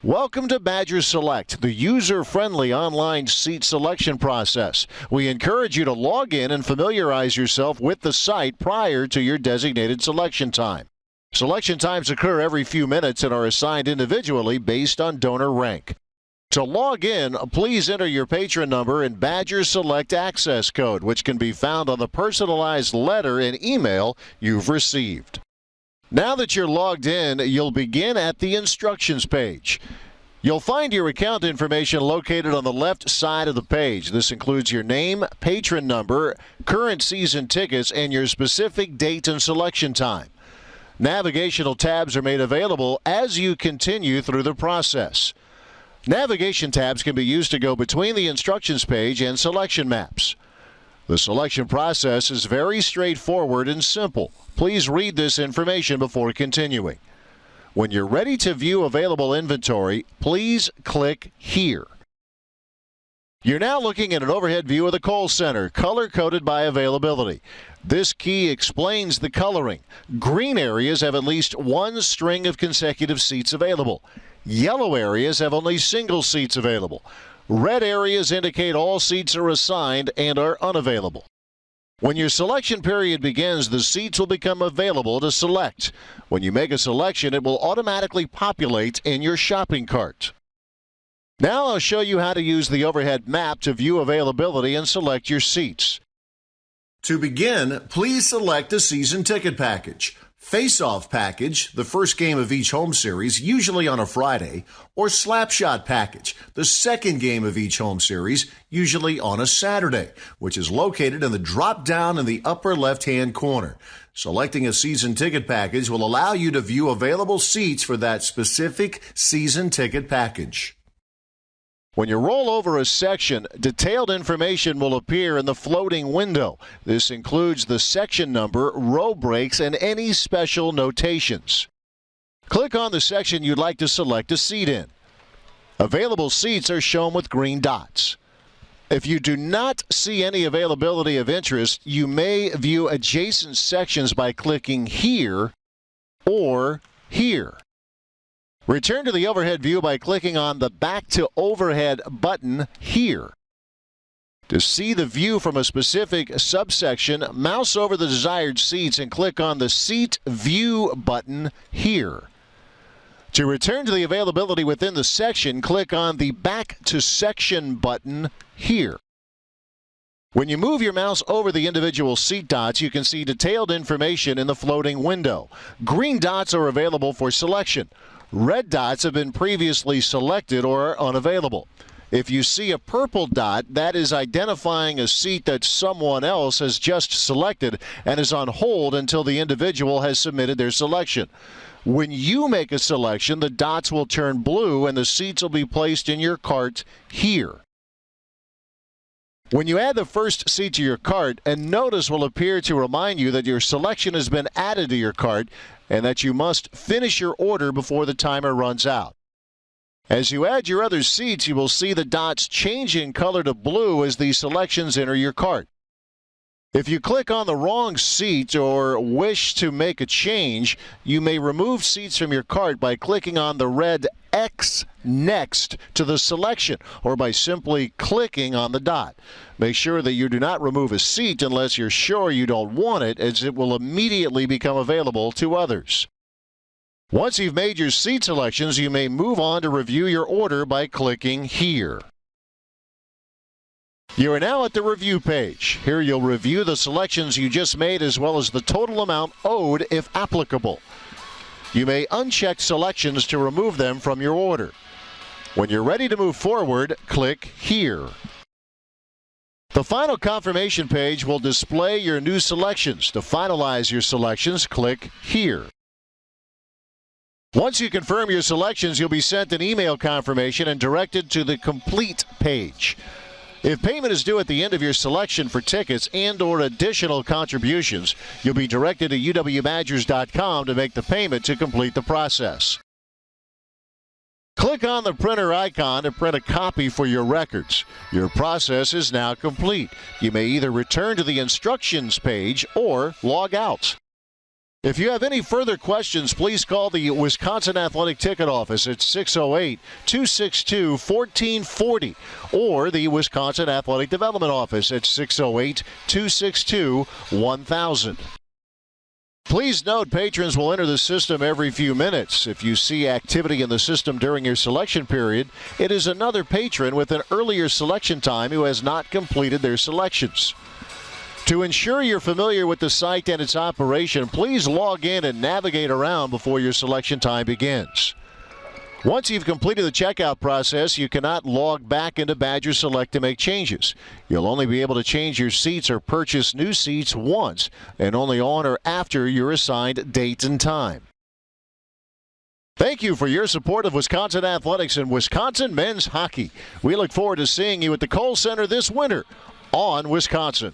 Welcome to Badger Select, the user-friendly online seat selection process. We encourage you to log in and familiarize yourself with the site prior to your designated selection time. Selection times occur every few minutes and are assigned individually based on donor rank. To log in, please enter your patron number and Badger Select access code, which can be found on the personalized letter and email you've received. Now that you're logged in, you'll begin at the instructions page. You'll find your account information located on the left side of the page. This includes your name, patron number, current season tickets, and your specific date and selection time. Navigational tabs are made available as you continue through the process. Navigation tabs can be used to go between the instructions page and selection maps. The selection process is very straightforward and simple. Please read this information before continuing. When you're ready to view available inventory, please click here. You're now looking at an overhead view of the Kohl Center, color-coded by availability. This key explains the coloring. Green areas have at least one string of consecutive seats available. Yellow areas have only single seats available. Red areas indicate all seats are assigned and are unavailable. When your selection period begins, the seats will become available to select. When you make a selection, it will automatically populate in your shopping cart. Now I'll show you how to use the overhead map to view availability and select your seats. To begin, please select a season ticket package. Face-off package, the first game of each home series, usually on a Friday, or Slapshot package, the second game of each home series, usually on a Saturday, which is located in the drop-down in the upper left-hand corner. Selecting a season ticket package will allow you to view available seats for that specific season ticket package. When you roll over a section, detailed information will appear in the floating window. This includes the section number, row breaks, and any special notations. Click on the section you'd like to select a seat in. Available seats are shown with green dots. If you do not see any availability of interest, you may view adjacent sections by clicking here or here. Return to the overhead view by clicking on the Back to Overhead button here. To see the view from a specific subsection, mouse over the desired seats and click on the Seat View button here. To return to the availability within the section, click on the Back to Section button here. When you move your mouse over the individual seat dots, you can see detailed information in the floating window. Green dots are available for selection. Red dots have been previously selected or are unavailable. If you see a purple dot, that is identifying a seat that someone else has just selected and is on hold until the individual has submitted their selection. When you make a selection, the dots will turn blue and the seats will be placed in your cart here. When you add the first seat to your cart, a notice will appear to remind you that your selection has been added to your cart and that you must finish your order before the timer runs out. As you add your other seats, you will see the dots change in color to blue as the selections enter your cart. If you click on the wrong seat or wish to make a change, you may remove seats from your cart by clicking on the red X next to the selection or by simply clicking on the dot. Make sure that you do not remove a seat unless you're sure you don't want it, as it will immediately become available to others. Once you've made your seat selections, you may move on to review your order by clicking here. You are now at the review page. Here you'll review the selections you just made as well as the total amount owed if applicable. You may uncheck selections to remove them from your order. When you're ready to move forward, click here. The final confirmation page will display your new selections. To finalize your selections, click here. Once you confirm your selections, you'll be sent an email confirmation and directed to the complete page. If payment is due at the end of your selection for tickets and/or additional contributions, you'll be directed to uwbadgers.com to make the payment to complete the process. Click on the printer icon to print a copy for your records. Your process is now complete. You may either return to the instructions page or log out. If you have any further questions, please call the Wisconsin Athletic Ticket Office at 608-262-1440 or the Wisconsin Athletic Development Office at 608-262-1000. Please note, patrons will enter the system every few minutes. If you see activity in the system during your selection period, it is another patron with an earlier selection time who has not completed their selections. To ensure you're familiar with the site and its operation, please log in and navigate around before your selection time begins. Once you've completed the checkout process, you cannot log back into Badger Select to make changes. You'll only be able to change your seats or purchase new seats once, and only on or after your assigned date and time. Thank you for your support of Wisconsin athletics and Wisconsin men's hockey. We look forward to seeing you at the Kohl Center this winter on Wisconsin.